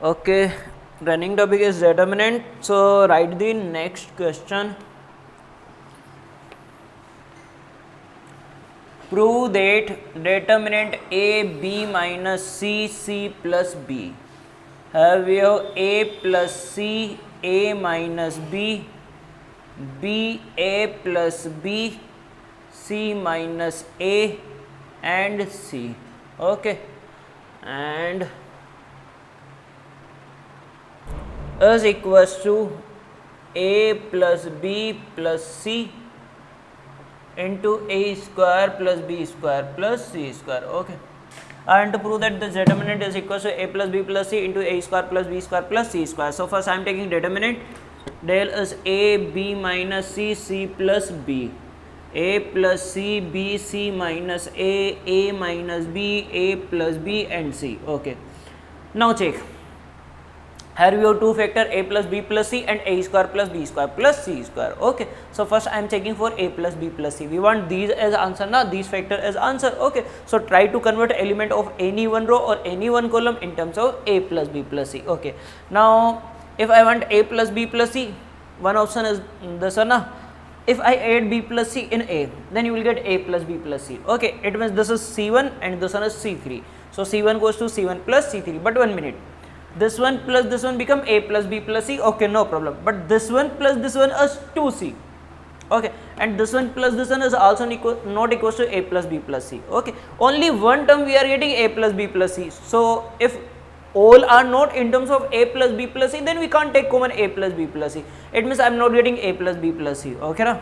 Okay, running topic is determinant. So write the next question. Prove that determinant A B minus C C plus B. Have you A plus C A minus B, B A plus B, C minus A and C. Okay, and is equals to A plus B plus C into A square plus B square plus C square. Okay, and to prove that the determinant is equals to A plus B plus C into A square plus B square plus C square. So first I am taking determinant. Del is A B minus C C plus B, A plus C B C minus A minus B, A plus B and C. Okay, now check. Here we have two factor A plus B plus C and A square plus B square plus C square. Okay, so first I am checking for A plus B plus C. We want these as answer, na these factor as answer. Okay, so try to convert element of any one row or any one column in terms of A plus B plus C. Okay, now if I want A plus B plus C, one option is this one, na. If I add B plus C in A, then you will get A plus B plus C. Okay, it means this is C1 and this one is C3. So C1 goes to C1 plus C3. But 1 minute. This one plus this one become A plus B plus C. Okay, no problem. But this one plus this one is 2C. Okay, and this one plus this one is also not equal to A plus B plus C. Okay, only one term we are getting A plus B plus C. So if all are not in terms of A plus B plus C, then we can't take common A plus B plus C. It means I am not getting A plus B plus C. Okay, na?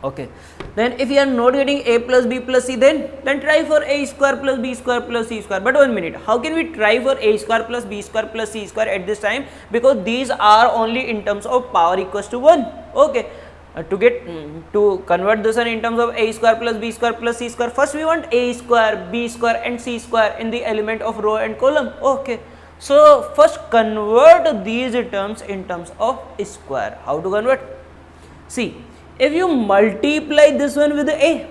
Okay, then if you are not getting A plus B plus C, then try for A square plus B square plus C square. But 1 minute, how can we try for A square plus B square plus C square at this time? Because these are only in terms of power equals to 1. Okay, to convert this one in terms of A square plus B square plus C square, first we want A square, B square and C square in the element of row and column. Okay, so first convert these terms in terms of square. How to convert? See, if you multiply this one with A,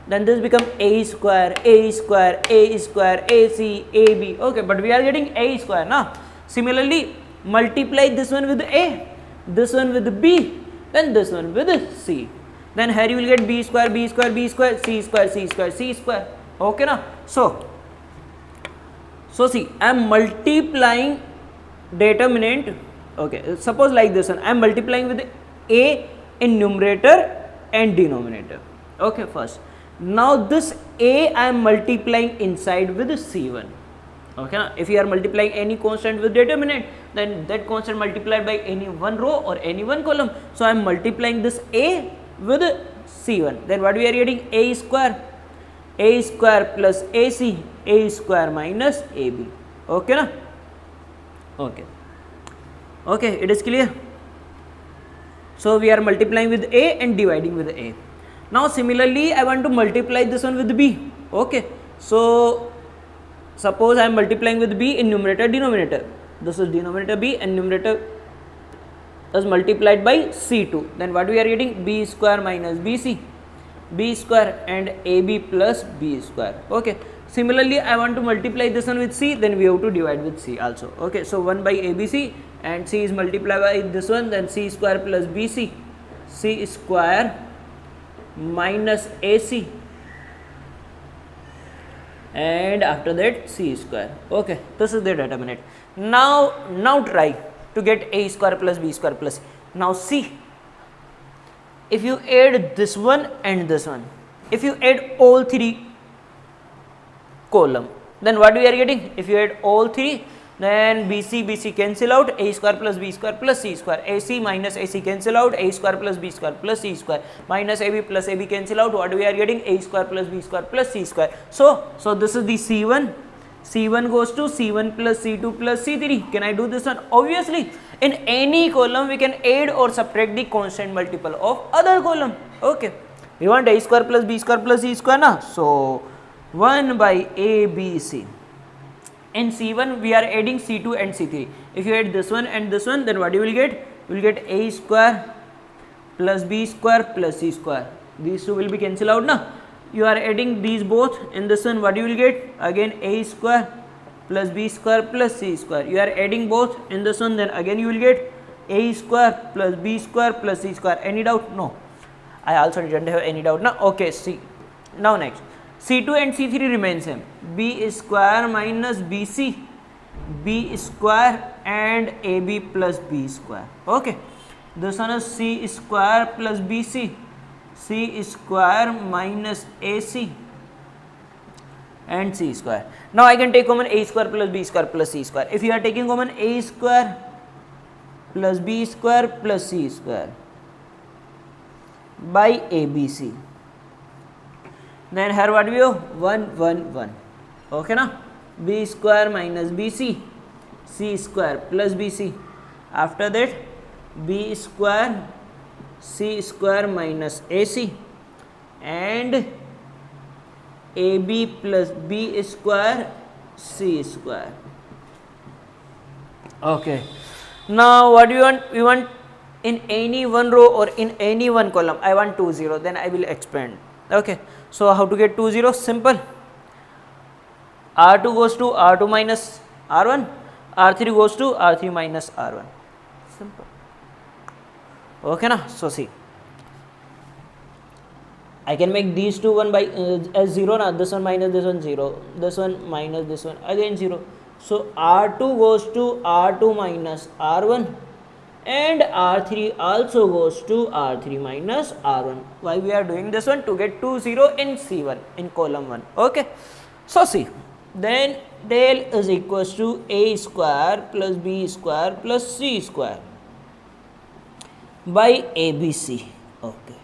then this become A square, A square, A square, AC, AB. Okay, but we are getting A square now. Similarly, multiply this one with A, this one with B, then this one with C. Then here you will get B square, B square, B square, C square, C square, C square. Okay now. So see, I am multiplying determinant. Okay, suppose like this one, I am multiplying with A in numerator and denominator. Okay, first. Now this A I am multiplying inside with C1. Okay, if you are multiplying any constant with determinant, then that constant multiplied by any one row or any one column. So I am multiplying this A with C1. Then what we are getting? A square plus AC, A square minus AB. Okay, na? Okay. Okay, it is clear. So we are multiplying with A and dividing with A. Now similarly, I want to multiply this one with B. Okay, so suppose I am multiplying with B in numerator denominator. This is denominator B and numerator is multiplied by C2. Then what we are getting? B square minus BC, B square and AB plus B square. Okay, similarly I want to multiply this one with C, then we have to divide with C also. Okay, so 1 by ABC and C is multiplied by this one, then C square plus BC, C square minus AC and after that C square. Okay, this is the determinant. Now try to get A square plus B square plus C. Now see, if you add this one and this one, if you add all three column, then what we are getting? If you add all three, then BC cancel out, A square plus B square plus C square, AC minus AC cancel out, A square plus B square plus C square, minus AB plus AB cancel out. What we are getting? A square plus B square plus C square. So this is the C1. C1 goes to C1 plus C2 plus C3. Can I do this one? Obviously, in any column we can add or subtract the constant multiple of other column. Okay, we want A square plus B square plus C square na. So 1 by A, B, C. In C1 we are adding C2 and C3. If you add this one and this one, then what you will get? You will get A square plus B square plus C square. These two will be cancelled out now. You are adding these both in this one, what you will get? Again A square plus b square plus c square. You are adding both in this one, then again you will get a square plus b square plus c square. Any doubt? No. I also didn't have any doubt now. Okay, see. Now next, C2 and C3 remain same. B square minus BC, B square and AB plus B square. Okay. This one is C square plus BC, C square minus AC and C square. Now I can take common A square plus B square plus C square. If you are taking common A square plus B square plus C square by ABC, then here what we have 1 1 1. Okay na, B square minus BC, C square plus BC. After that B square C square minus AC and AB plus B square C square. Okay. Now what do you want? We want in any one row or in any one column. I want 2 0. Then I will expand. Okay. So how to get 2 0? Simple. R2 goes to R2 minus R1. R3 goes to R3 minus R1. Simple. Okay na? So see, I can make these two one by as 0 na, this one minus this one 0, this one minus this one again 0. So R2 goes to R2 minus R1 and R3 also goes to R3 minus R1. Why we are doing this one? To get 2 0 in C1 in column 1. Okay. So see, then del is equals to A square plus B square plus C square by ABC. Okay.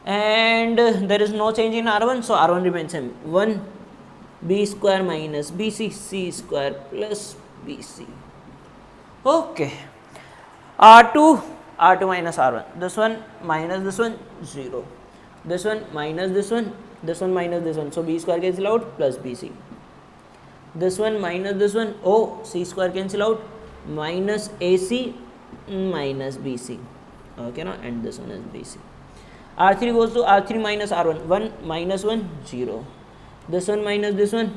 And there is no change in R1, so R1 remains same. 1 B square minus BC, C square plus BC. Okay. R2 minus R1. This one minus this one 0. This one minus this one minus this one. So B square cancel out plus BC. This one minus this one, oh, C square cancel out, minus AC minus BC. Okay, now and this one is BC. R3 goes to R3 minus R1, 1 minus 1 0. This one minus this one,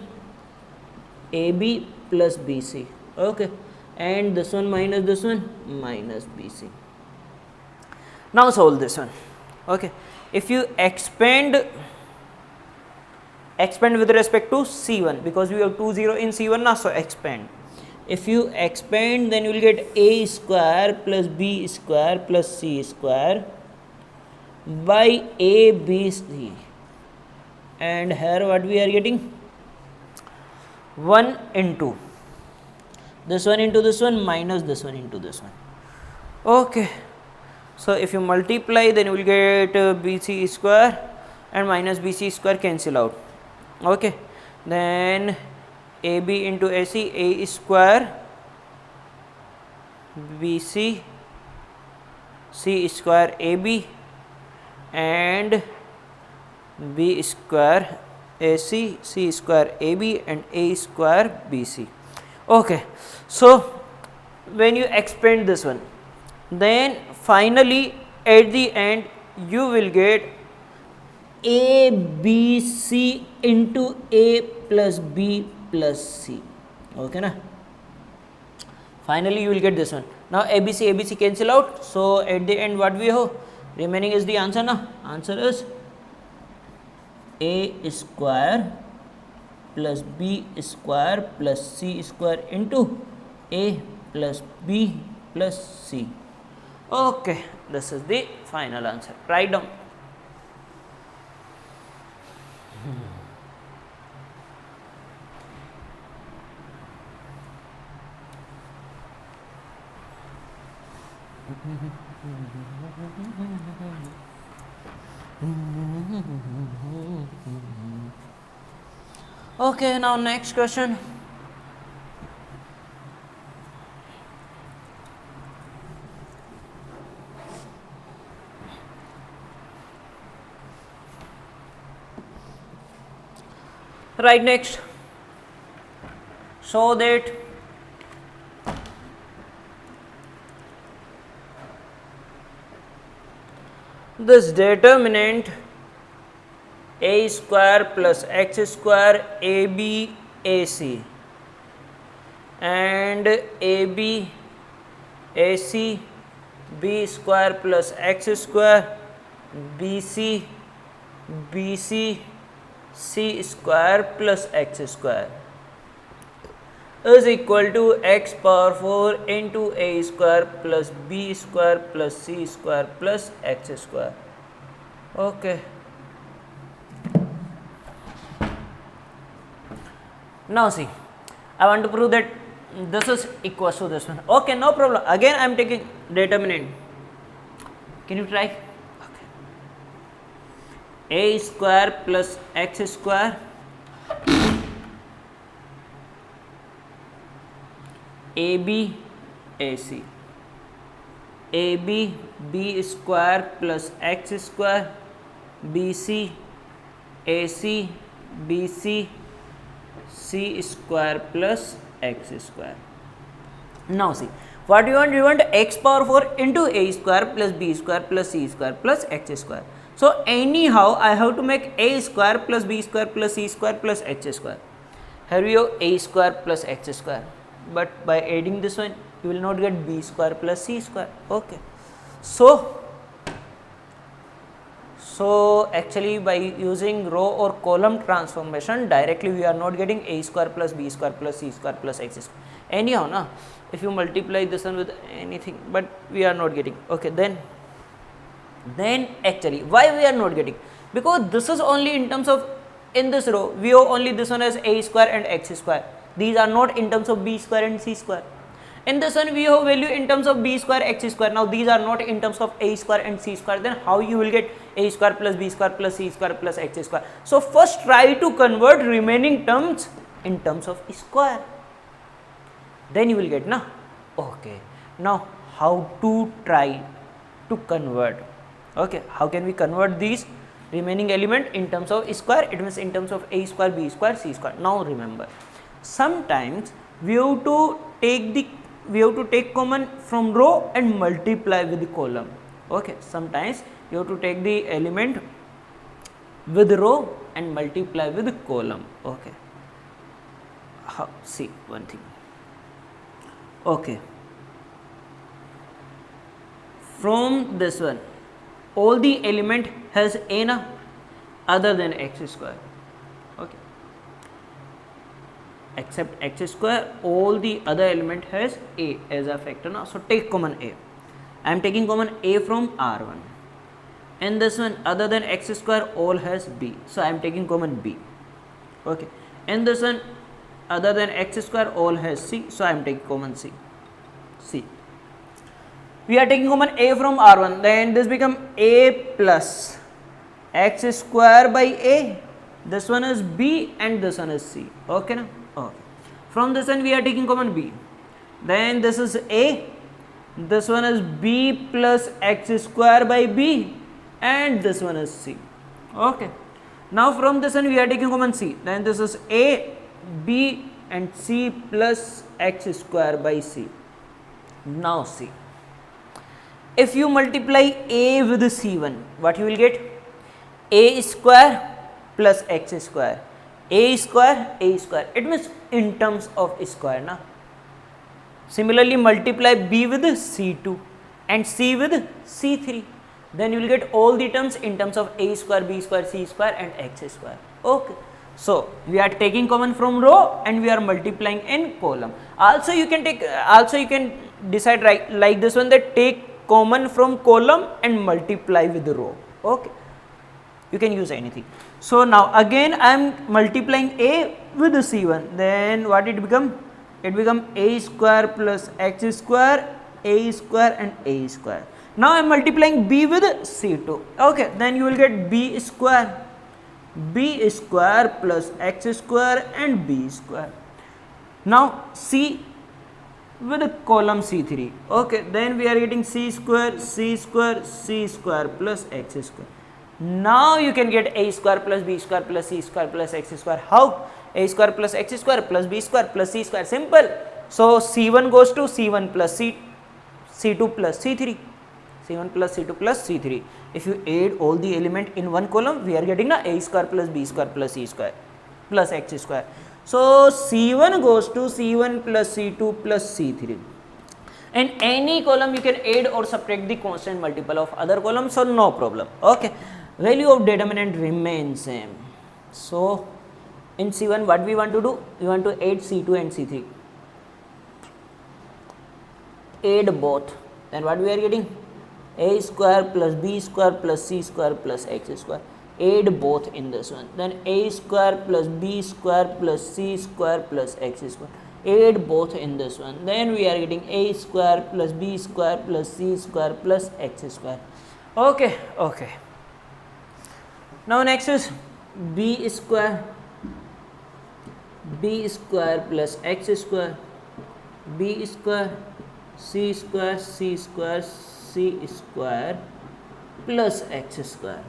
AB plus BC. Okay, and this one minus this one minus BC. Now solve this one. Okay, if you expand with respect to C1, because we have 2 0 in C1 now, so expand. If you expand, then you will get A square plus B square plus C square by ABC, and here what we are getting, 1 into this one into this one minus this one into this one. Okay, so if you multiply, then you will get BC square and minus BC square cancel out. Okay, then AB into AC, A square BC, C square AB and B square AC, C square AB and A square BC. Okay, so when you expand this one, then finally at the end you will get ABC into A plus B plus C. Okay na? Finally you will get this one. Now ABC cancel out, so at the end what we have remaining is the answer na. Answer is A square plus B square plus C square into A plus B plus C. Okay, this is the final answer. Write down. Okay, now next question. Right, next, so that this determinant A square plus X square AB AC and AB AC B square plus X square BC BC C square plus X square is equal to x power 4 into a square plus b square plus c square plus x square. Okay. Now see, I want to prove that this is equals to this one. Okay, no problem. Again I am taking determinant. Can you try? Okay. A square plus x square AB AC AB B square plus X square BC AC BC C square plus X square. Now see, what you want? You want x power 4 into a square plus b square plus c square plus x square. So anyhow I have to make a square plus b square plus c square plus h square. Here we have a square plus x square, but by adding this one you will not get b square plus c square. Okay, so actually by using row or column transformation directly we are not getting a square plus b square plus c square plus x square. Anyhow na, if you multiply this one with anything, but we are not getting. Okay, then actually why we are not getting? Because this is only in terms of, in this row we have only this one as a square and x square. These are not in terms of b square and c square. In this one we have value in terms of b square x square. Now these are not in terms of a square and c square. Then how you will get a square plus b square plus c square plus x square? So first try to convert remaining terms in terms of square, then you will get na. Okay, now how to try to convert? Okay, how can we convert these remaining element in terms of square? It means in terms of a square, b square, c square. Now remember, sometimes we have to take common from row and multiply with the column. Okay, sometimes you have to take the element with row and multiply with the column. Okay, see one thing. Okay, from this one all the element has a na, other than x square. Okay, except x square all the other element has a as a factor now. So take common a. I am taking common a from R1, and this one other than x square all has b, so I am taking common b. Okay, and this one other than x square all has c, so I am taking common c. We are taking common a from R1, then this become a plus x square by a. This one is b and this one is c. Okay na? Okay. From this one we are taking common b, then this is a, this one is b plus x square by b, and this one is c. Okay, now from this one we are taking common c, then this is a, b and c plus x square by c. Now see, if you multiply a with c1, what you will get? A square plus x square, a square, it means in terms of square na. Similarly multiply b with c2 and c with c3, then you will get all the terms in terms of a square, b square, c square and x square. Okay, so we are taking common from row and we are multiplying in column. Also you can decide like this one, that take common from column and multiply with the row. Okay, you can use anything. So now again I am multiplying a with c1, then what it become? It become a square plus x square, a square and a square. Now I am multiplying b with c2. Okay, then you will get b square plus x square and b square. Now c with the column c3. Okay, then we are getting c square plus x square. Now you can get a square plus b square plus c square plus x square. How? A square plus x square plus b square plus c square. Simple. So c1 goes to c1 plus c2 plus c3. C1 plus C2 plus C3. If you add all the element in one column, we are getting a square plus b square plus c square plus x square. So C1 goes to C1 plus C2 plus C3. In any column you can add or subtract the constant multiple of other columns, so no problem. Okay, value of determinant remains same. So in C1 what we want to do, we want to add C2 and C3, add both, then what we are getting, a square plus b square plus c square plus x square, add both in this one, then a square plus b square plus c square plus x square, add both in this one, then we are getting a square plus b square plus c square plus x square. Okay, okay. Now next is b square plus x square, b square c square c square plus x square.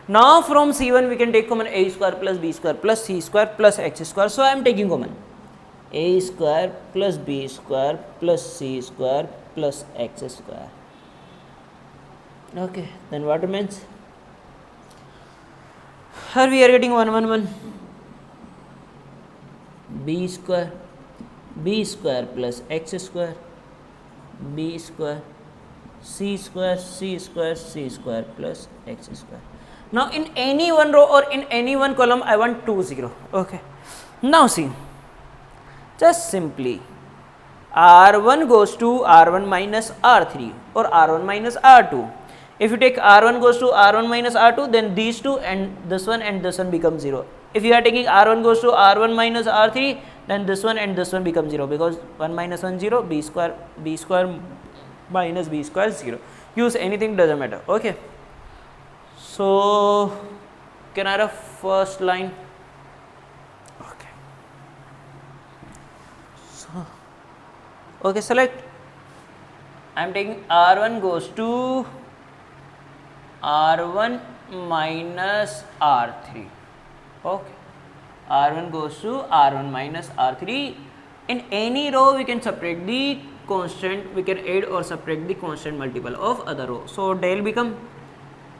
Now from C1 we can take common a square plus b square plus c square plus x square. So I am taking common a square plus b square plus c square plus x square. Okay, then what remains? Here we are getting 1 1 1, b square plus x square, b square c square plus x square. Now in any one row or in any one column I want 2 0. Okay, now see, just simply R1 goes to R1 minus R3 or R1 minus R2. If you take R1 goes to R1 minus R2, then these two and this one become 0. If you are taking R1 goes to R1 minus R3, then this one and this one become 0, because 1 minus 1 0, b square minus b square 0. Use anything, doesn't matter. Okay, so can I have first line? Okay, so okay, select. I am taking R1 goes to R1 minus R3. Okay, R1 goes to R1 minus R3. In any row we can separate the constant, we can add or subtract the constant multiple of other row. So del become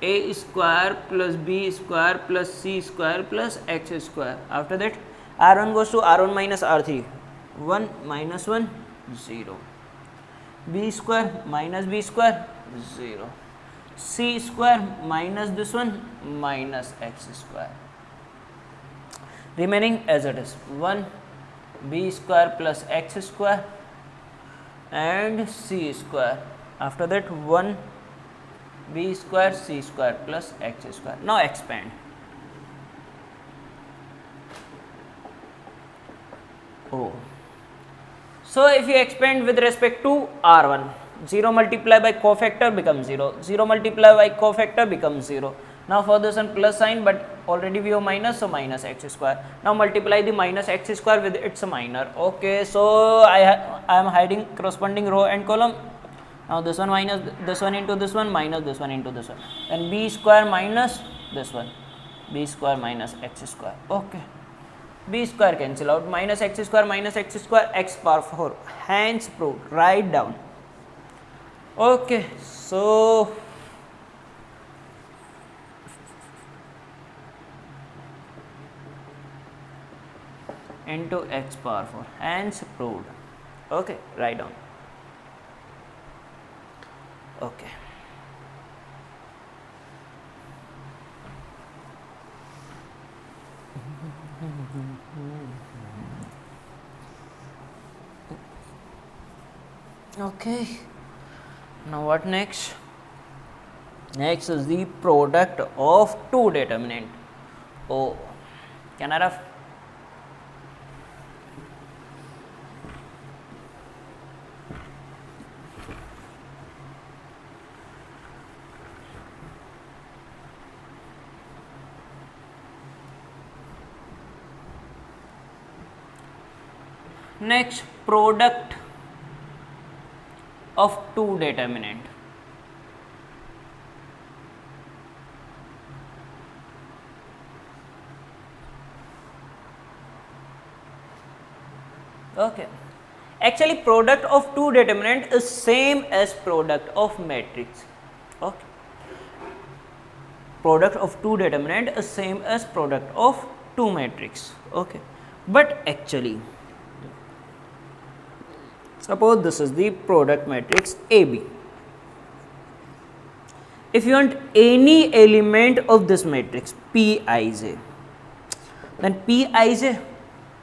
a square plus b square plus c square plus x square. After that R1 goes to R1 minus R3, 1 minus 1 0, b square minus b square 0, c square minus this one minus x square, remaining as it is 1 b square plus x square and c square. After that 1 b square c square plus x square. Now expand. Oh, so if you expand with respect to R1, 0 multiplied by cofactor becomes 0, 0 multiplied by cofactor becomes 0. Now for this one plus sign, but already we have minus, so minus x square. Now multiply the minus x square with its minor. Okay, so I am hiding corresponding row and column. Now this one minus this one into this one minus this one into this one, then b square minus this one, b square minus x square. Okay, b square cancel out, minus x square x power 4, hence proved. Write down. Okay, so into x power 4, hence proved. Okay, write down. Okay, okay, now what next? Next is the product of two determinant. Oh, can I have? Next, product of two determinant. Okay, actually product of two determinant is same as product of matrix. Okay, product of two determinant is same as product of two matrix. Okay, But actually, suppose this is the product matrix AB. If you want any element of this matrix Pij, then Pij,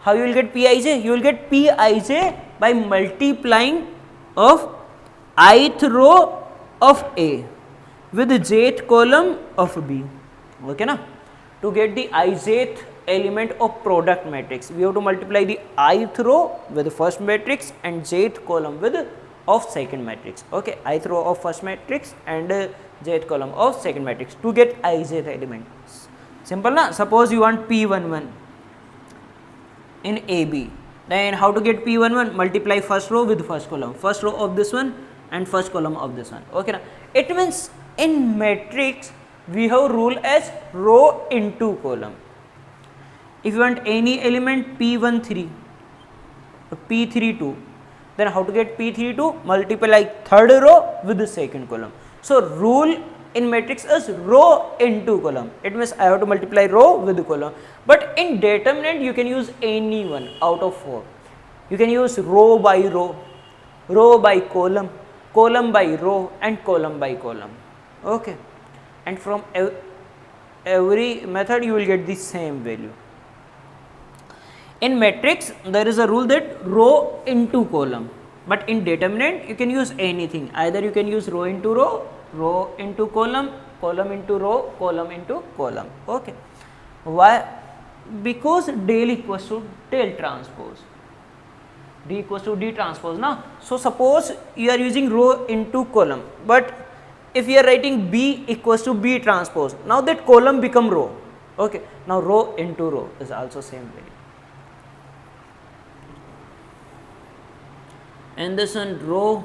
how you will get Pij? You will get Pij by multiplying of ith row of A with the jth column of B. Okay na? To get the ijth element of product matrix, we have to multiply the ith row with the first matrix and jth column with of second matrix. Okay, ith row of first matrix and jth column of second matrix to get ijth element. Simple na? Suppose you want P11 in AB, then how to get P11? Multiply first row with first column, first row of this one and first column of this one. Okay na? It means in matrix we have rule as row into column. If you want any element P13 or P32, then how to get P32? Multiply third row with the second column. So rule in matrix is row into column. It means I have to multiply row with the column. But in determinant you can use any one out of 4. You can use row by row, row by column, column by row and column by column. Okay, and from every method you will get the same value. In matrix there is a rule that row into column, but in determinant you can use anything. Either you can use row into row, row into column, column into row, column into column. Okay, why? Because del equals to del transpose, D equals to D transpose now. So suppose you are using row into column, but if you are writing B equals to B transpose, now that column become row. Okay, now row into row is also same value. And this one row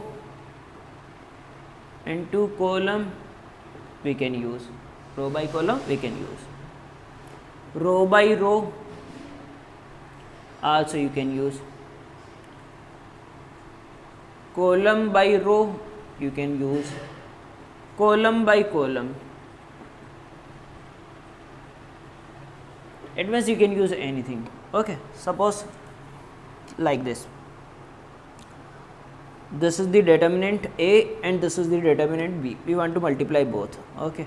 into column we can use, row by column we can use, row by row also you can use, column by row you can use, column by column. It means you can use anything. Okay, suppose like this. This is the determinant A and this is the determinant B. We want to multiply both. Okay,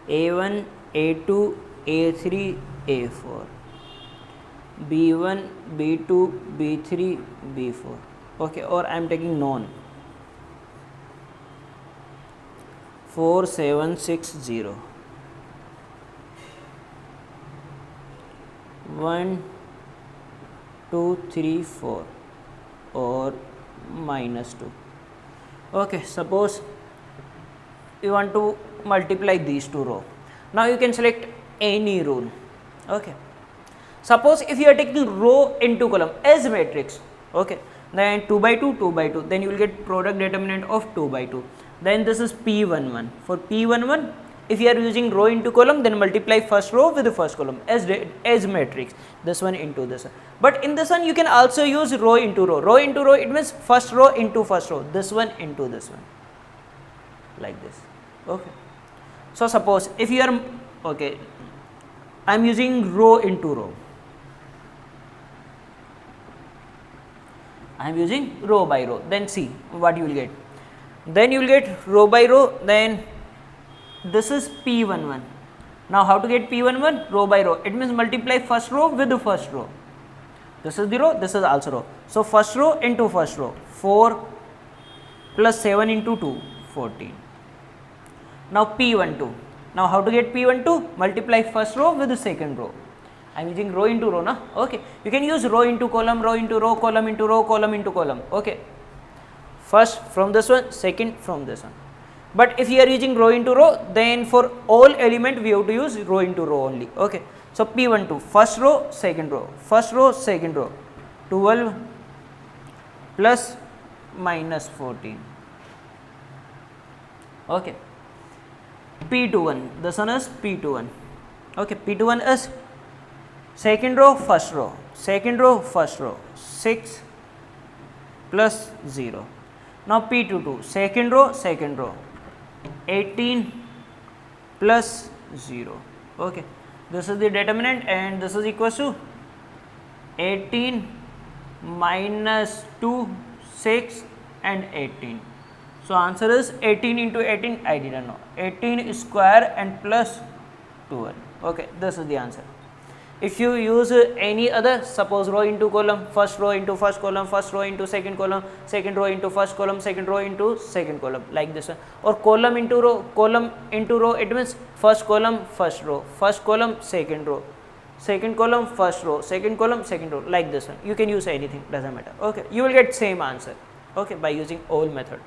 A1, A2, A3, A4, B1, B2, B3, B4. Okay, or I am taking known 4, 7, 6, 0, 1, 2, 3, 4 or minus 2. Okay, suppose you want to multiply these two rows. Now you can select any rule. Okay, suppose if you are taking row into column as matrix, okay, then 2 by 2, 2 by 2, then you will get product determinant of 2 by 2. Then this is P11. For P11, if you are using row into column, then multiply first row with the first column as matrix, this one into this one. But in this one you can also use row into row. Row into row, it means first row into first row, this one into this one, like this. Okay, so suppose if you are, okay, I am using row into row, I am using row by row, then see what you will get. Then you will get row by row, then this is P11. Now how to get P11? Row by row, it means multiply first row with the first row. This is the row, this is also row. So first row into first row, 4 plus 7 into 2, 14. Now P12. Now how to get P12? Multiply first row with the second row. I am using row into row, na? Okay, you can use row into column, row into row, column into row, column into column. Okay, first from this one, second from this one. But if you are using row into row, then for all element we have to use row into row only. Okay, so P12, first row, second row, first row, second row, 12 plus minus 14. Okay, P21, this one is P21. Okay, P21 is second row, first row, second row, first row, 6 plus 0. Now P22, second row, 18 plus 0. Okay, this is the determinant and this is equals to 18 minus 2, 6 and 18. So answer is 18 into 18, I didn't know. 18 square and plus 12. Okay, this is the answer. If you use any other, suppose row into column, first row into first column, first row into second column, second row into first column, second row into second column, like this one. Or column into row, it means first column, first row, first column, second row, second column, first row, second column, second row, like this one. You can use anything, doesn't matter. Okay, you will get same answer, okay, by using all method.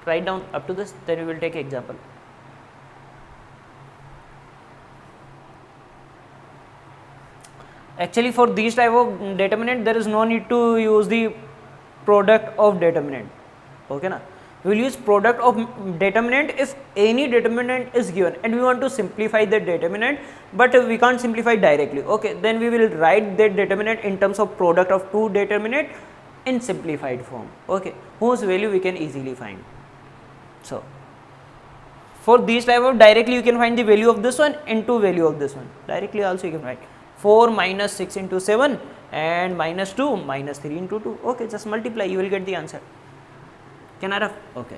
Write down up to this, then we will take example. Actually, for these type of determinant, there is no need to use the product of determinant. Okay, na? We will use product of determinant if any determinant is given and we want to simplify that determinant, but we can't simplify directly. Okay, then we will write that determinant in terms of product of two determinant in simplified form. Okay, whose value we can easily find. So, for these type of directly you can find the value of this one into value of this one. Directly also you can write 4 minus 6 into 7 and minus 2 minus 3 into 2. Okay, just multiply, you will get the answer. Can I have? Okay.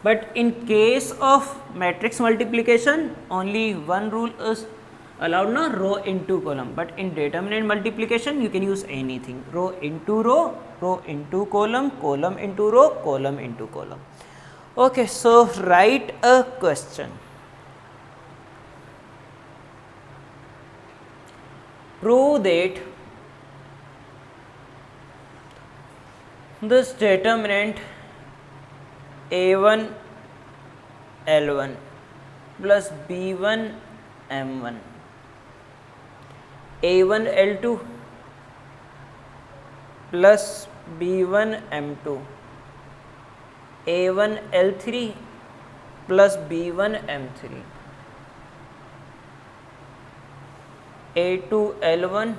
But in case of matrix multiplication, only one rule is allowed, na, row into column. But in determinant multiplication, you can use anything, row into row, row into column, column into row, column into column. Okay, so write a question. Prove that this determinant A1 L1 plus B1 M1, A1 L2 plus B1 M2, A1 L3 plus B1 M3, A2 L1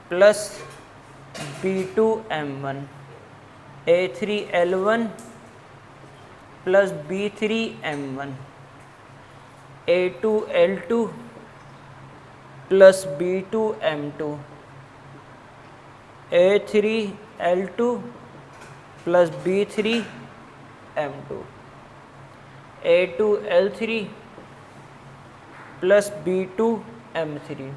plus B2 M1, A3 L1 plus B3 M1, A2 L2 plus B2 M2, A3 L2 plus B3 M2, A2 L3 plus B2 M3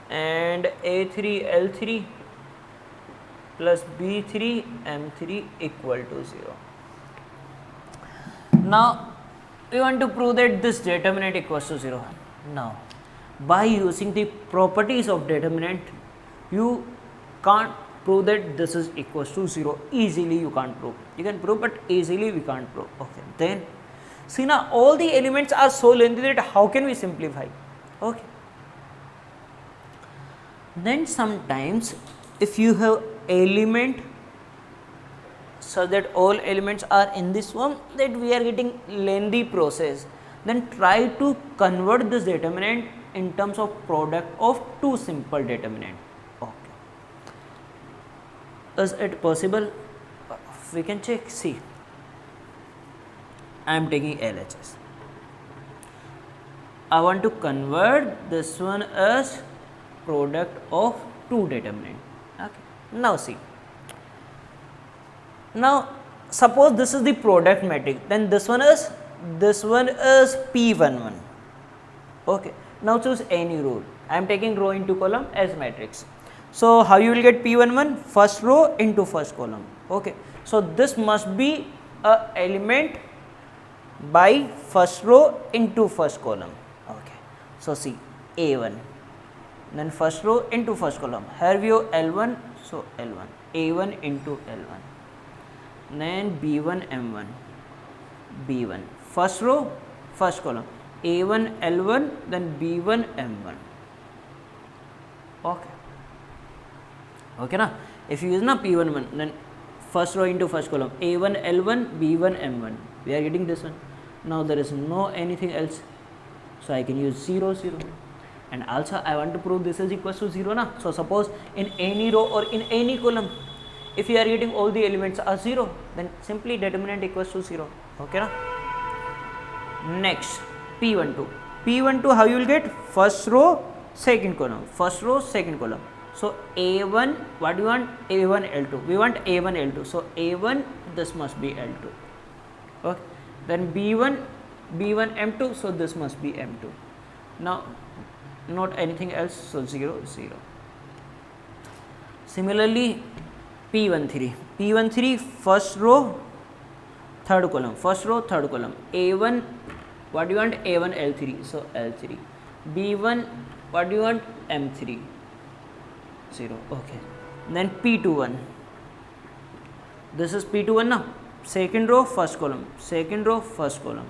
and A3 L3 plus B3 M3 equal to 0. Now we want to prove that this determinant equals to 0. Now by using the properties of determinant, you can't prove that this is equals to 0. Easily you can't prove. You can prove, but easily we can't prove. Okay, then see, now all the elements are so lengthy that how can we simplify? Okay. Then sometimes if you have element such that all elements are in this form, that we are getting lengthy process, then try to convert this determinant in terms of product of two simple determinant. Okay. Is it possible? We can check. See, I am taking LHS. I want to convert this one as product of two determinant. Okay. Now see. Now suppose this is the product matrix, then this one is P11. Okay. Now choose any row. I am taking row into column as matrix. So how you will get P11? First row into first column. Okay. So this must be a element by first row into first column. Okay. So see, A1, then first row into first column. Here we have L1, so L1, A1 into L1, then B1 M1, B1, first row, first column, A1 L1, then B1 M1. Okay. Okay, na? If you use na P11, then first row into first column, A1 L1, B1 M1. We are getting this one. Now there is no anything else, so I can use 0, 0. And also I want to prove this is equals to 0, na? So suppose in any row or in any column, if you are getting all the elements are 0, then simply determinant equals to 0. Okay, na? Next, P12. P12, how you will get? First row, second column. First row, second column. So A1, what do you want? A1, L2. We want A1, L2. So A1, this must be L2. Okay. Then B1, B1, M2. So this must be M2. Now, not anything else. So 0, 0. Similarly, P13. P13, first row, third column. First row, third column. A1, what do you want? A1, L3. So L3. B1, what do you want? M3. 0. Okay. Then P21. This is P21 now. Second row, first column. Second row, first column.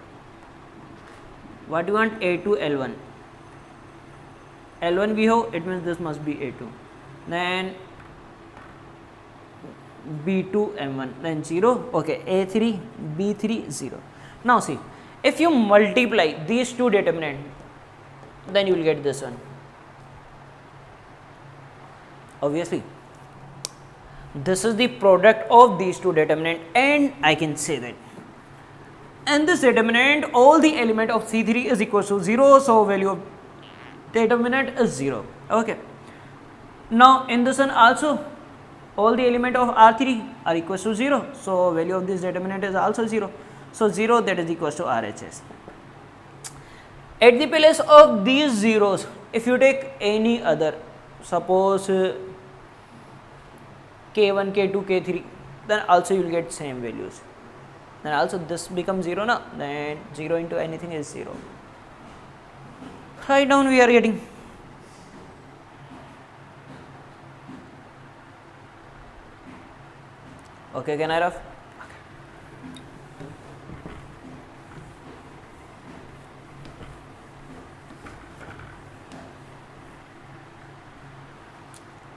What do you want? A2, L1. L1 we have, it means this must be A2. Then B2, M1. Then 0. Okay. A3, B3, 0. Now see, if you multiply these two determinants, then you will get this one. Obviously, this is the product of these two determinants, and I can say that. And this determinant, all the element of C3 is equal to 0, so value of determinant is 0. Okay. Now in this one also, all the element of R3 are equal to 0, so value of this determinant is also 0. So 0, that is equal to RHS. At the place of these zeros, if you take any other, suppose K1, K2, K3, then also you will get same values. Then also this becomes 0 now, then 0 into anything is 0. Right down we are getting. Okay, can I rough?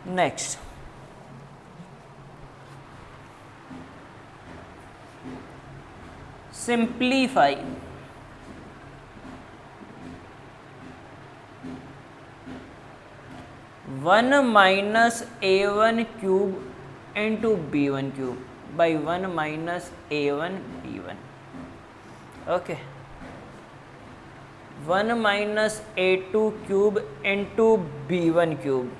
Next, simplify. One minus A1 cube into B1 cube by 1 minus A1 B1. Okay. 1 minus A2 cube into B1 cube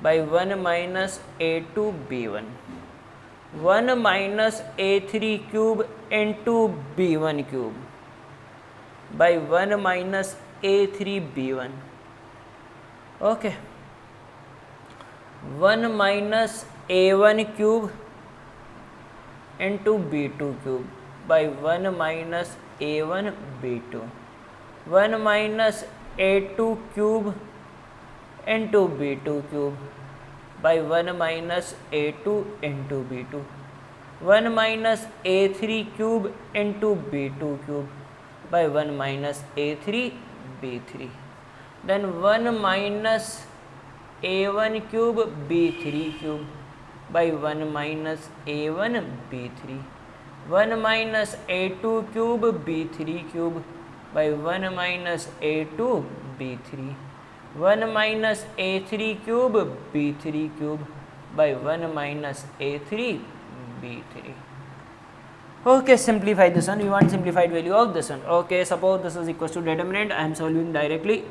by 1 minus A2 B1. 1 minus A3 cube into B1 cube by 1 minus A3 B1. Okay. 1 minus A1 cube into B2 cube by 1 minus A1 B2. 1 minus A2 cube into B2 cube by 1 minus A2 into B2. 1 minus A3 cube into B2 cube by 1 minus A3 B3. Then 1 minus A1 cube B3 cube by 1 minus A1 B3. 1 minus A2 cube B3 cube by 1 minus A2 B3. 1 minus A3 cube B3 cube by 1 minus A3 B3. Okay, simplify this one. You want simplified value of this one. Okay, suppose this is equal to determinant. I am solving directly.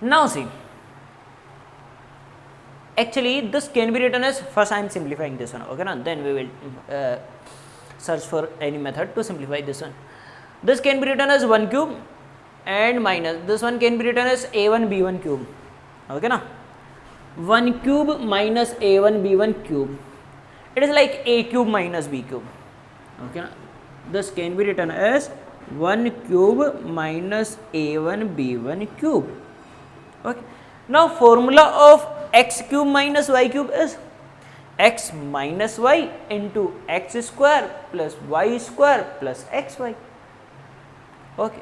Now see, actually this can be written as, first I am simplifying this one, okay, now then we will search for any method to simplify this one. This can be written as 1 cube and minus, this one can be written as A1 B1 cube, okay now. 1 cube minus A1 B1 cube, it is like A cube minus B cube, okay now. This can be written as 1 cube minus A1 B1 cube. Okay. Now formula of x cube minus y cube is x minus y into x square plus y square plus xy. Okay.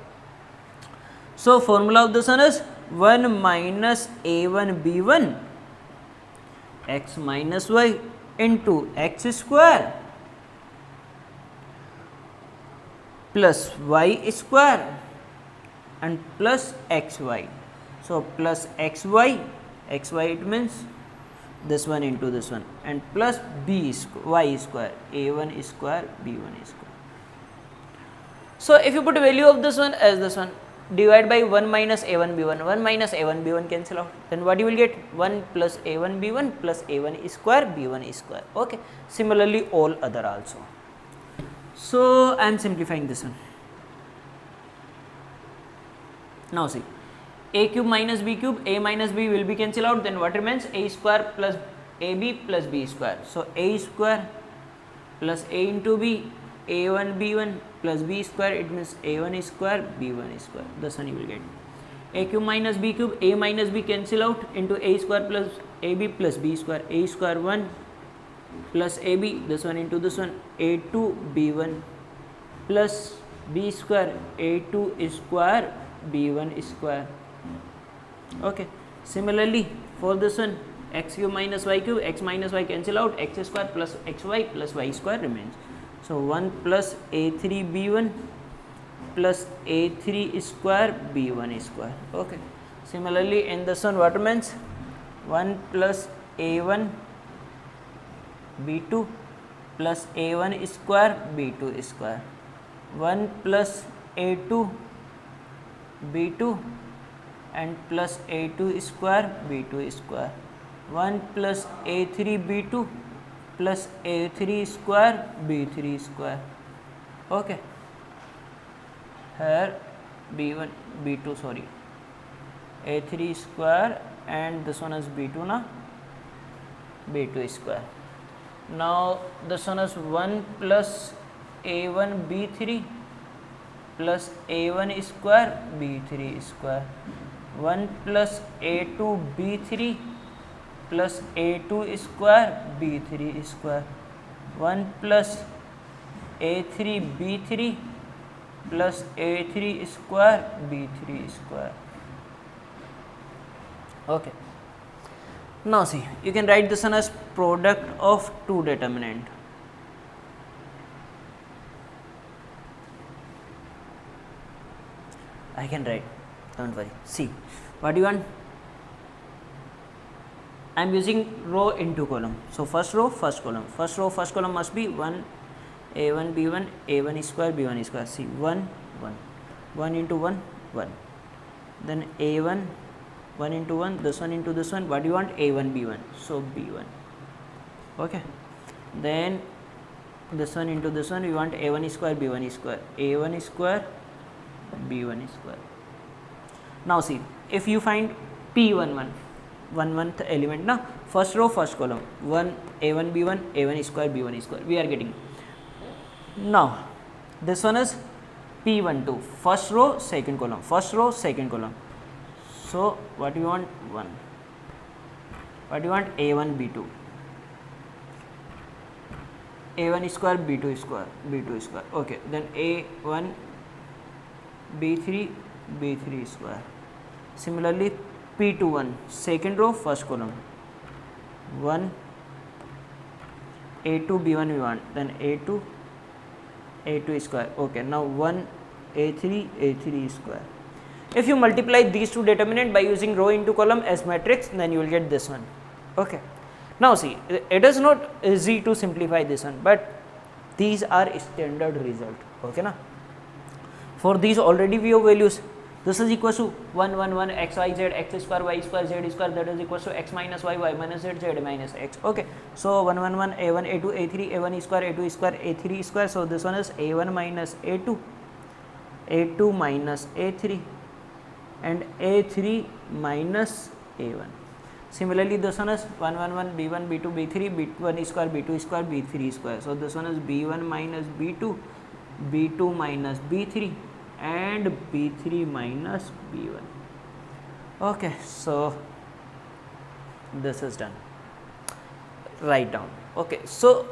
So formula of this one is 1 minus A1 B1 x minus y into x square plus y square and plus xy. So plus xy, xy it means this one into this one, and plus b square, y square, a1 square b1 square. So if you put value of this one as this one, divide by 1 minus a1 b1, 1 minus a1 b1 cancel out, then what you will get? 1 plus a1 b1 plus a1 square b1 square. Okay. Similarly all other also. So I am simplifying this one. Now see, a cube minus b cube, a minus b will be cancelled out, then what remains? A square plus ab plus b square. So a square plus a into b, a1 b1 plus b square, it means a1 square b1 square. This one you will get. A cube minus b cube, a minus b cancel out into a square plus ab plus b square, a square 1 plus ab, this one into this one, a2 b1 plus b square, a2 square b1 square. Okay. Similarly for this one, x cube minus y cube, x minus y cancel out, x square plus xy plus y square remains. So 1 plus a3 b1 plus a3 square b1 square. Okay. Similarly in this one, what remains? 1 plus a1 b2 plus a1 square b2 square, 1 plus a2 b2 and plus a2 square b2 square, 1 plus a3 b2 plus a3 square b3 square. Okay. Here b1 b2 sorry, a3 square and this one is b2 na, b2 square. Now this one is 1 plus a1 b3 plus a1 square b3 square, 1 plus a2 b3 plus a2 square b3 square, 1 plus a3 b3 plus a3 square b3 square. Okay. Now see, you can write this one as product of two determinant. I can write, don't worry. See, what do you want? I am using row into column. So first row, first column. First row, first column must be 1 a1 b1 a1 square b1 square. See, 1 1 1 into 1 1. Then a1 1 into 1, this one into this one. What do you want? a1 b1. So b1. Okay. Then this one into this one, we want a1 square b1 square, a1 square b1 square. Now see, if you find p11 1th element na, first row first column, 1 a1 b1 a1 square b1 square we are getting. Now this one is p12, first row second column, first row second column. So what do you want? 1. What do you want? a1 b2 a1 square b2 square b2 square. Okay. Then a1 b3 b3 square. Similarly p21, second row first column, 1 a2 b1 we want, then a2 square. Okay. Now 1 a3 square. If you multiply these two determinant by using row into column as matrix, then you will get this one. Okay. Now see, it is not easy to simplify this one, but these are standard result. Okay na? For these already we have values. This is equal to 1 1 1 x y z, x square y square z square, that is equal to x minus y minus z minus x. Okay. So 1 1 1 a1 a2 a3 a1 square a2 square a3 square. So this one is a1 minus a2 minus a3 and a3 minus a1. Similarly this one is 1 1 1 b1 b2 b3 b1 square b2 square b3 square. So this one is b1 minus b2 b2 minus b3 and b3 minus b1. Okay. So this is done. Write down. Okay. So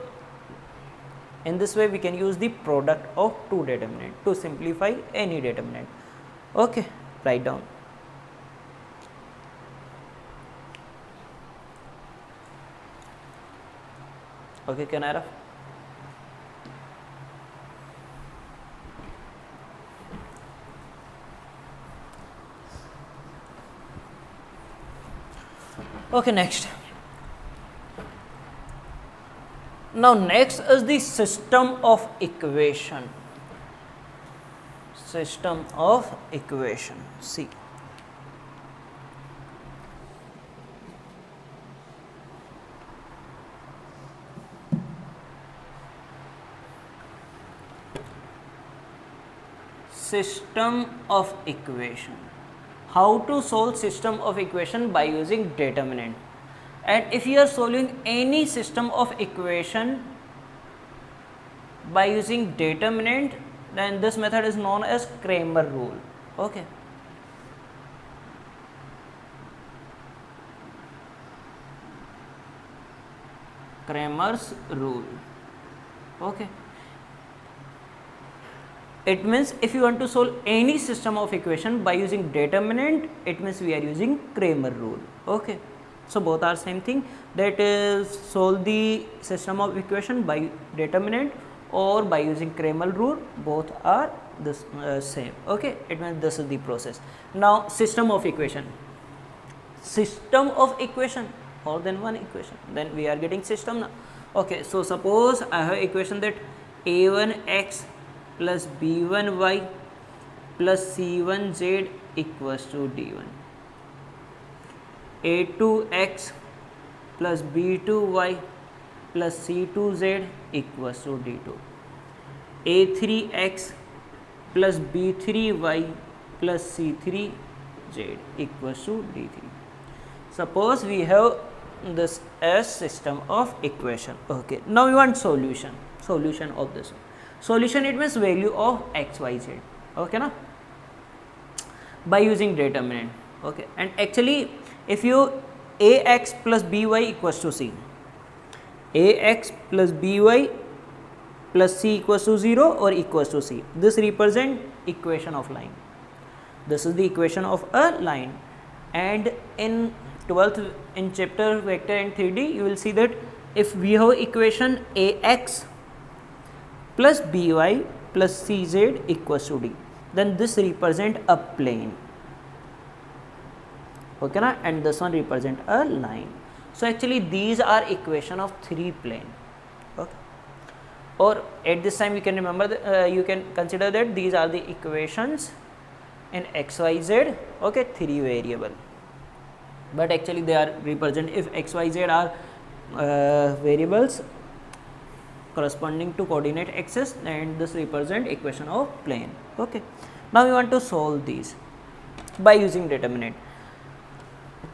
in this way we can use the product of two determinant to simplify any determinant. Okay. Write down. Okay, Kanara. Okay, next. Now next is the system of equation. system of equation. See, system of equation. How to solve system of equation? By using determinant. And if you are solving any system of equation by using determinant, then this method is known as Cramer rule. Okay. Cramer's rule. Okay. It means if you want to solve any system of equation by using determinant, it means we are using Cramer rule. Okay. So both are same thing, that is solve the system of equation by determinant or by using Cramer rule, both are this same. Okay. It means this is the process. Now system of equation. System of equation, more than one equation, then we are getting system now. Okay. So suppose I have equation that a1x plus b1y plus c1z equals to d1, a2x plus b2y plus c2z equals to d2, a3x plus b3y plus c3z equals to d3. Suppose we have this as system of equation. Okay. Now we want solution of this. Solution, it means value of x, y, z. Okay, na? By using determinant. Okay. And actually, if you ax plus by equals to c, ax plus by plus c equals to 0 or equals to c, this represent equation of line. This is the equation of a line. And in 12th, in chapter vector and 3D, you will see that if we have equation ax plus by plus cz equals to d, then this represent a plane. Okay, na? And this one represent a line. So actually these are equation of 3 plane. Okay. Or at this time you can remember that, you can consider that these are the equations in x, y, z. Okay, 3 variable. But actually they are represent, if x, y, z are variables corresponding to coordinate axis, and this represent equation of plane. Okay. Now we want to solve these by using determinant.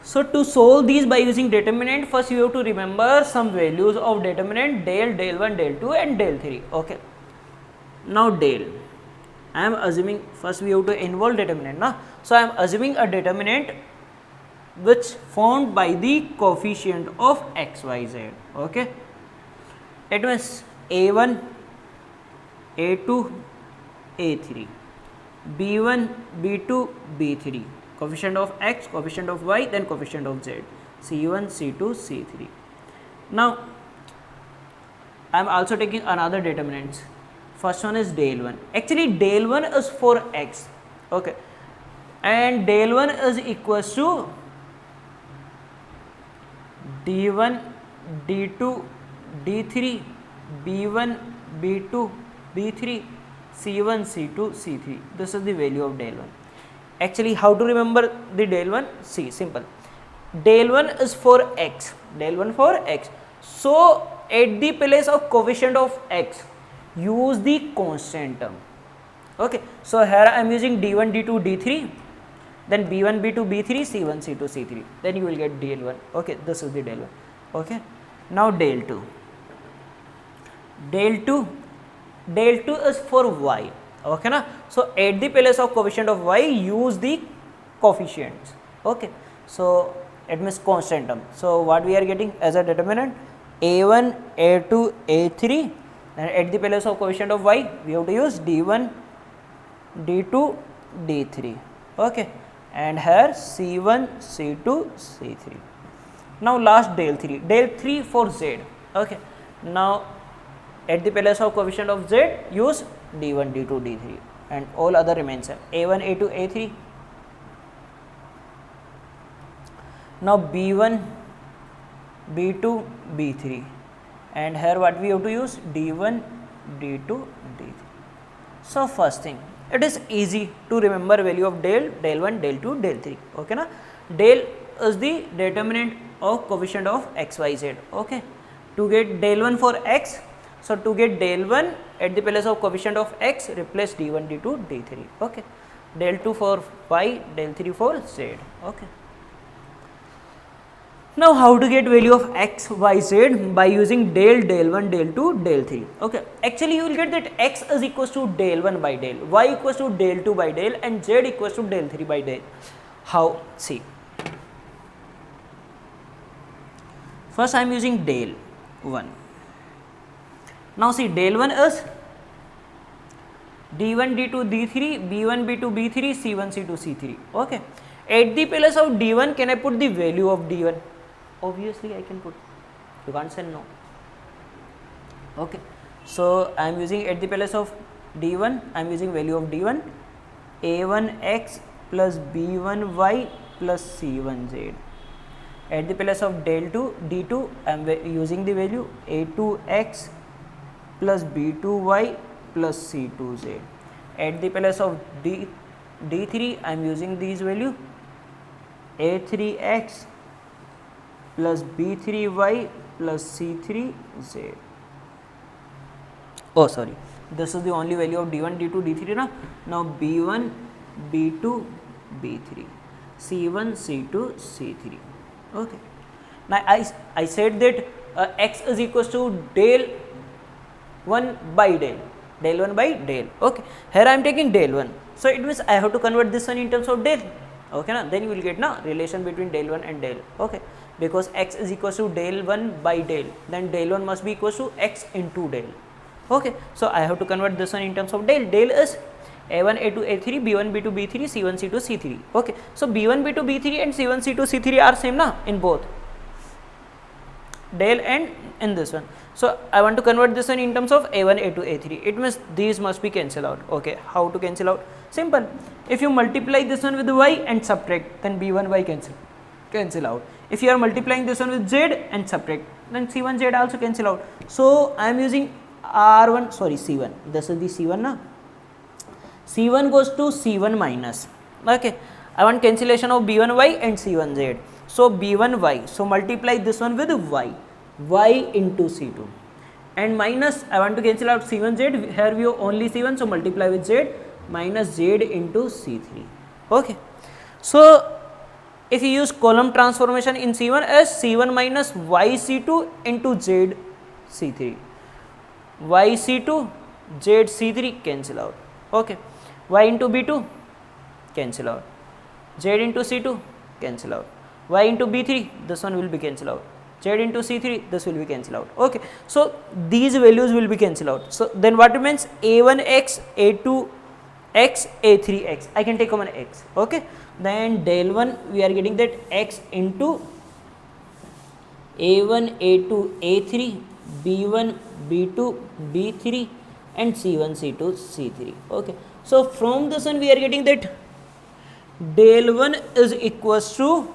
So to solve these by using determinant, first you have to remember some values of determinant: del, del 1, del 2 and del 3. Okay. Now del, I am assuming, first we have to involve determinant, na? So I am assuming a determinant which formed by the coefficient of x, y, z. Okay. It means a1, a2, a3, b1, b2, b3, coefficient of x, coefficient of y, then coefficient of z, c1, c2, c3. Now I am also taking another determinants. First one is del 1. Actually del 1 is for x. Okay. And del 1 is equals to d1, d2, d3, b1, b2, b3, c1, c2, c3. This is the value of del 1. Actually, how to remember the del 1? See, simple. Del 1 is for x. Del 1 for x. So at the place of coefficient of x, use the constant term. Okay. So here I am using d1, d2, d3. Then b1, b2, b3, c1, c2, c3. Then you will get del 1. Okay. This is the del 1. Okay. Now del 2. Del 2. Del 2 is for y. Okay, na? So at the place of coefficient of y, use the coefficients. Okay. So it means constant term. So what we are getting as a determinant? a1, a2, a3. And at the place of coefficient of y, we have to use d1, d2, d3. Okay. And here c1, c2, c3. Now last del 3. Del 3 for z. Okay. Now at the place of coefficient of z, use d1, d2, d3, and all other remains same. a1, a2, a3. Now b1, b2, b3, and here what we have to use? d1, d2, d3. So first thing, it is easy to remember value of del, del 1, del 2, del 3. Okay na? Del is the determinant of coefficient of x, y, z. Okay. To get del 1 for x, so to get del 1 at the place of coefficient of x, replace d1, d2, d3. Okay. Del 2 for y, del 3 for z. Okay. Now how to get value of x, y, z by using del, del 1, del 2, del 3. Okay. Actually you will get that x is equals to del 1 by del, y equals to del 2 by del, and z equals to del 3 by del. How? See. First I am using del 1. Now see, del 1 is d1, d2, d3, b1, b2, b3, c1, c2, c3. Okay. At the place of d1, can I put the value of d1? Obviously I can put. You can't say no. Okay. So I am using at the place of d1, I am using value of d1, a1x plus b1y plus c1z. At the place of del 2, d2, I am using the value a2x plus b2y plus c2z. At the place of d3, I am using these value a3x plus b3y plus c3z. Oh sorry, this is the only value of d1, d2, d3 now. Now b1, b2, b3, c1, c2, c3. Okay. Now I said that x is equals to del 1 by del, del 1 by del. Okay. Here I am taking del 1. So it means I have to convert this one in terms of del. Okay na? Then you will get na relation between del 1 and del. Okay. Because x is equals to del 1 by del, then del 1 must be equals to x into del. Okay. So I have to convert this one in terms of del. Del is a1, a2, a3, b1, b2, b3, c1, c2, c3. Okay. So b1, b2, b3 and c1, c2, c3 are same na in both del and in this one. So I want to convert this one in terms of a1, a2, a3. It means these must be cancelled out. Okay. How to cancel out? Simple. If you multiply this one with y and subtract, then b1y cancel out. If you are multiplying this one with z and subtract, then c1z also cancel out. So I am using r1, sorry c1. This is the c1 na. c1 goes to c1 minus. Okay. I want cancellation of b1y and c1z. So b1y. So multiply this one with y into c2, and minus I want to cancel out c1z. Here we have only c1, so multiply with z, minus z into c3. Okay. So if you use column transformation in c1 as c1 minus y c2 into z c3, y c2 z c3 cancel out. Okay. Y into b2 cancel out, z into c2 cancel out, y into b3 this one will be cancel out, z into c3 this will be cancel out. Okay. So these values will be cancel out. So then what remains? a1x, a2x, a3x. I can take common x. Okay. Then del 1 we are getting that x into a1, a2, a3, b1, b2, b3 and c1, c2, c3. Okay. So from this one we are getting that del 1 is equals to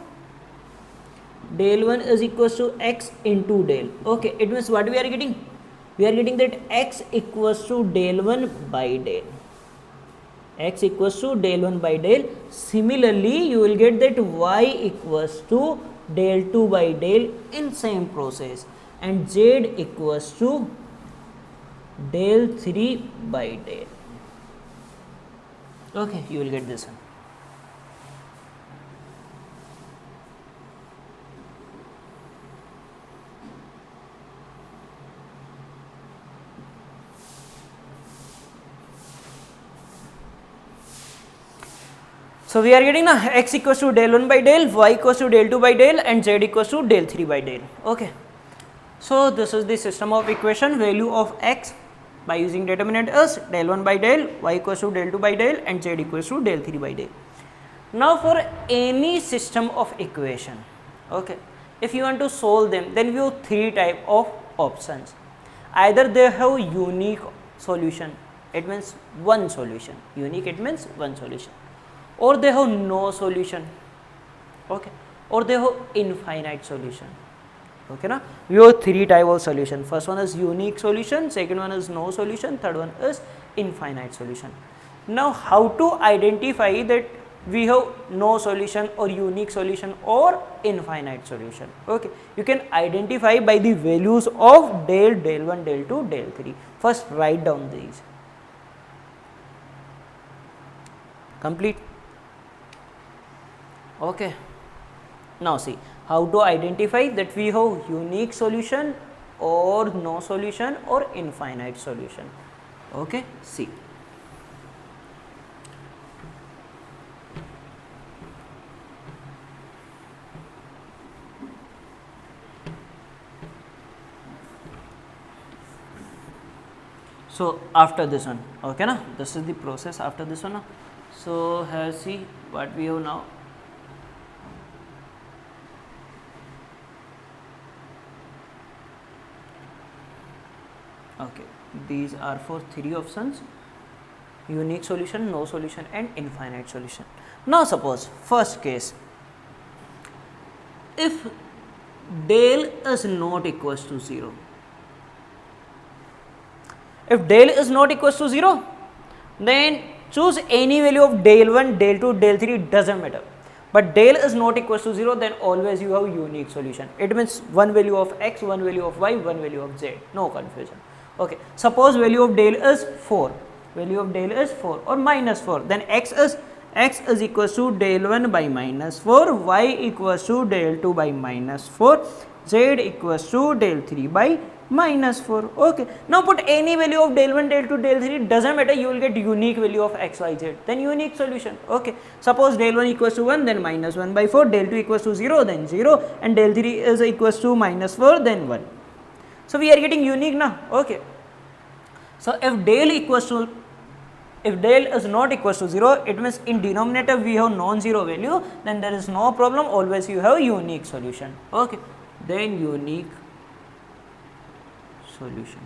x into del. Okay. It means what we are getting? We are getting that x equals to del 1 by del. X equals to del 1 by del. Similarly, you will get that y equals to del 2 by del in same process, and z equals to del 3 by del. Okay, you will get this one. So we are getting na x equals to del 1 by del, y equals to del 2 by del, and z equals to del 3 by del. Okay. So this is the system of equation. Value of x by using determinant is del 1 by del, y equals to del 2 by del, and z equals to del 3 by del. Now for any system of equation, okay, if you want to solve them, then we have three type of options. Either they have unique solution, it means one solution. Unique, it means one solution. Or they have no solution, okay, or they have infinite solution. Okay na? We have three type of solution. First one is unique solution, second one is no solution, third one is infinite solution. Now how to identify that we have no solution or unique solution or infinite solution? Okay, you can identify by the values of del, del 1, del 2, del 3. First write down these. Complete. Okay, now see how to identify that we have unique solution or no solution or infinite solution. Okay, see. So after this one, okay na, this is the process after this one na. So here see what we have now. Okay, these are for 3 options: unique solution, no solution and infinite solution. Now suppose first case, if del is not equals to 0, if del is not equals to 0, then choose any value of del 1, del 2, del 3, doesn't matter. But del is not equals to 0, then always you have unique solution. It means one value of x, one value of y, one value of z, no confusion. Okay, suppose value of del is 4, value of del is 4 or minus 4, then x is equals to del 1 by minus 4, y equals to del 2 by minus 4, z equals to del 3 by minus 4. Okay, now put any value of del 1, del 2, del 3, doesn't matter, you will get unique value of x, y, z, then unique solution. Okay, suppose del 1 equals to 1, then minus 1 by 4, del 2 equals to 0, then 0, and del 3 is equals to minus 4, then 1. So we are getting unique now. Okay, so if del is not equals to 0, it means in denominator we have non-zero value, then there is no problem, always you have unique solution. Okay, then unique solution.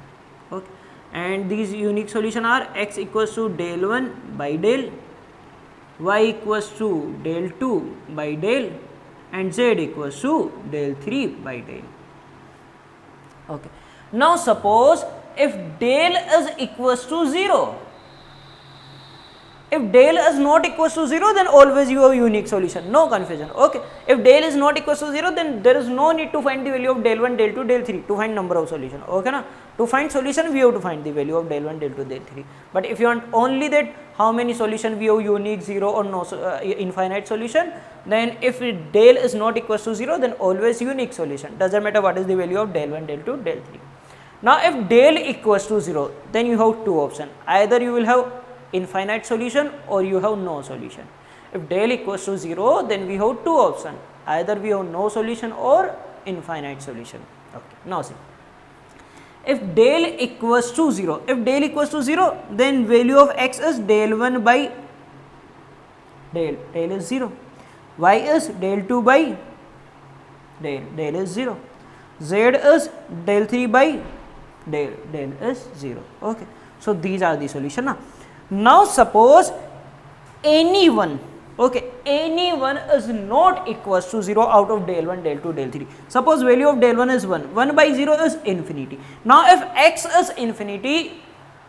Okay, and these unique solution are x equals to del 1 by del, y equals to del 2 by del, and z equals to del 3 by del. Okay, now suppose if del is equals to 0, if del is not equals to 0, then always you have unique solution, no confusion. Okay, if del is not equals to 0, then there is no need to find the value of del 1, del 2, del 3 to find number of solution. Okay na, to find solution we have to find the value of del 1, del 2, del 3. But if you want only that how many solution we have unique, 0 or no infinite solution, then if del is not equals to 0, then always unique solution, doesn't matter what is the value of del 1, del 2, del 3. Now if del equals to 0, then you have two options, either you will have infinite solution or you have no solution. If del equals to 0, then we have two options, either we have no solution or infinite solution. Okay, now see, if del equals to 0, if del equals to 0, then value of x is del 1 by del, del is 0, y is del 2 by del, del is 0, z is del 3 by del, del is 0. Okay, so these are the solution now. Now suppose anyone, okay, anyone is not equals to 0 out of del 1, del 2, del 3. Suppose value of del 1 is 1, 1 by 0 is infinity. Now if x is infinity,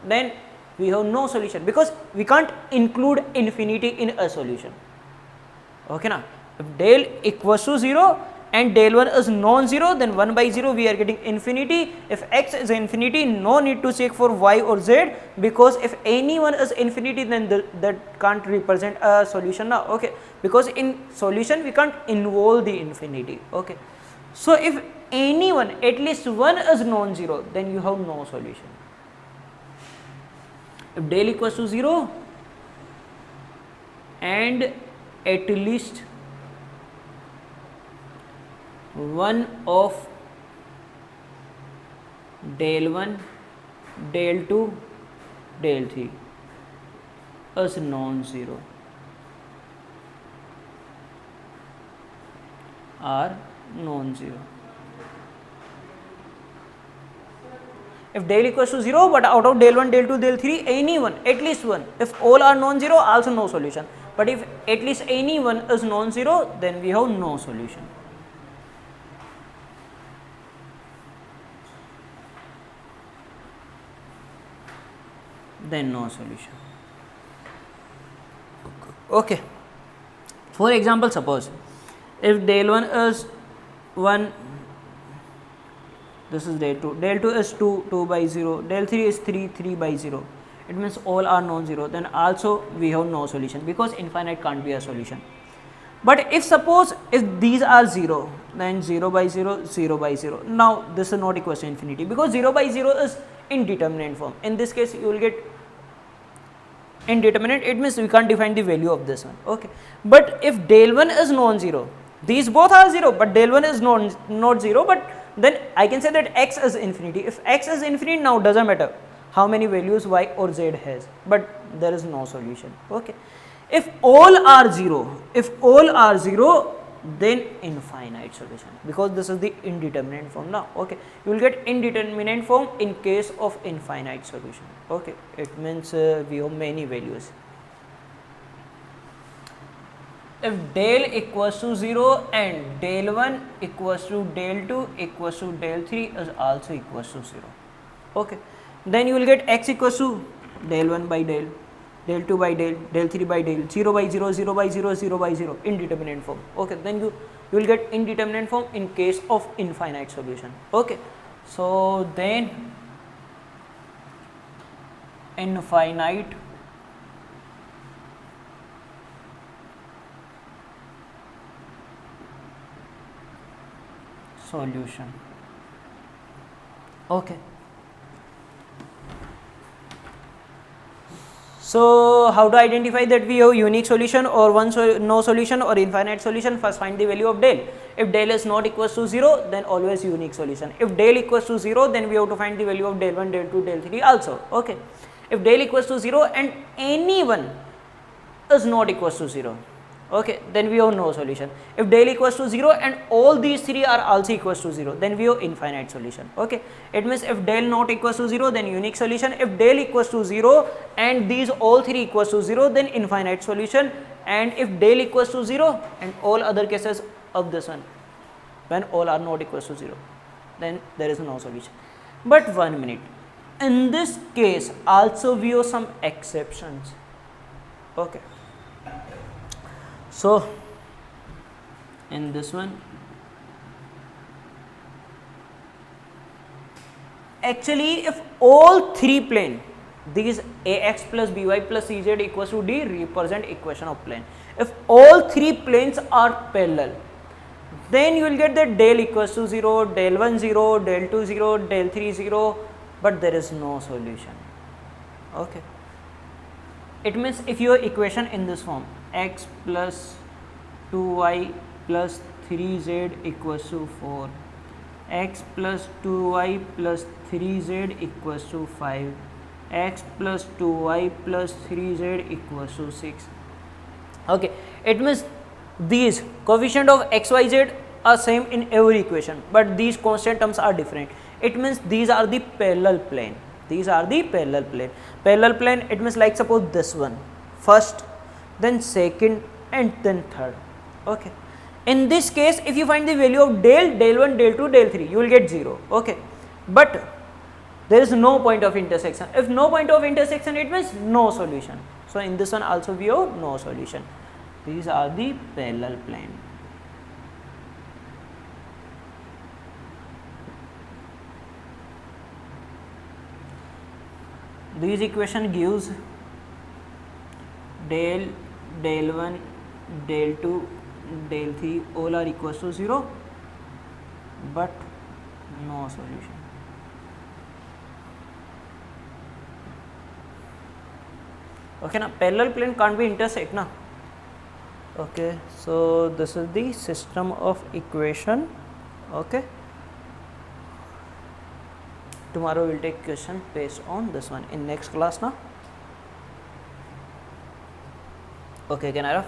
then we have no solution, because we can't include infinity in a solution. Okay na, if del equals to 0 and del 1 is non-zero, then 1 by 0 we are getting infinity. If x is infinity, no need to check for y or z, because if any one is infinity, then that can't represent a solution now. Okay, because in solution we can't involve the infinity. Okay, so if any one, at least one is non-zero, then you have no solution. If del equals to 0 and at least one of del 1, del 2, del 3 is non-zero are non-zero. If del equals to 0, but out of del 1, del 2, del 3, any one, at least one, if all are non-zero, also no solution. But if at least any one is non-zero, then we have no solution. Then no solution. Okay, for example, suppose if del 1 is 1, this is del 2, del 2 is 2, 2 by 0, del 3 is 3, 3 by 0, it means all are non-zero, then also we have no solution because infinite can't be a solution. But if suppose if these are 0, then 0 by 0, 0 by 0. Now this is not equal to infinity because 0 by 0 is indeterminate form. In this case you will get indeterminate, it means we can't define the value of this one. Okay, but if del 1 is non-zero, these both are 0, but del 1 is not 0, but then I can say that x is infinity. If x is infinity, now doesn't matter how many values y or z has, but there is no solution. Okay, if all are 0, then infinite solution, because this is the indeterminate form now. Okay, you will get indeterminate form in case of infinite solution. Okay, it means we have many values. If del equals to 0 and del 1 equals to del 2 equals to del 3 is also equals to 0. Okay, then you will get x equals to del 1 by del, del 2 by del, del 3 by del, 0 by 0, 0 by 0, 0 by 0, indeterminate form. Okay, then you will get indeterminate form in case of infinite solution. Okay, so then infinite solution. Okay, so how to identify that we have unique solution or no solution or infinite solution? First find the value of del. If del is not equals to 0, then always unique solution. If del equals to 0, then we have to find the value of del 1, del 2, del 3 also. Okay, if del equals to 0 and any one is not equals to 0, okay, then we have no solution. If del equals to 0 and all these three are also equals to 0, then we have infinite solution. Okay, it means if del not equals to 0, then unique solution. If del equals to 0 and these all three equals to 0, then infinite solution. And if del equals to 0 and all other cases of this one, when all are not equals to 0, then there is no solution. But 1 minute, in this case also we have some exceptions. Okay, so in this one, actually if all three plane, these ax plus by plus cz equals to d represent equation of plane. If all three planes are parallel, then you will get that del equals to 0, del 1 0, del 2 0, del 3 0, but there is no solution. Okay, it means if your equation in this form, x plus 2y plus 3z equals to 4, x plus 2y plus 3z equals to 5, x plus 2y plus 3z equals to 6. Okay, it means these coefficient of x, y, z are same in every equation, but these constant terms are different. It means these are the parallel plane. These are the parallel plane. Parallel plane, it means like suppose this one, first, then second, and then third. Okay, in this case if you find the value of del 1, del 2, del 3, you will get 0. Okay, but there is no point of intersection. If no point of intersection, it means no solution. So in this one also we have no solution. These are the parallel plane. This equation gives del 1, del 2, del 3 all are equals to 0, but no solution. Okay, now parallel plane can't be intersect na. Okay, so this is the system of equation. Okay, tomorrow we'll take question based on this one in next class now. Okay, can I have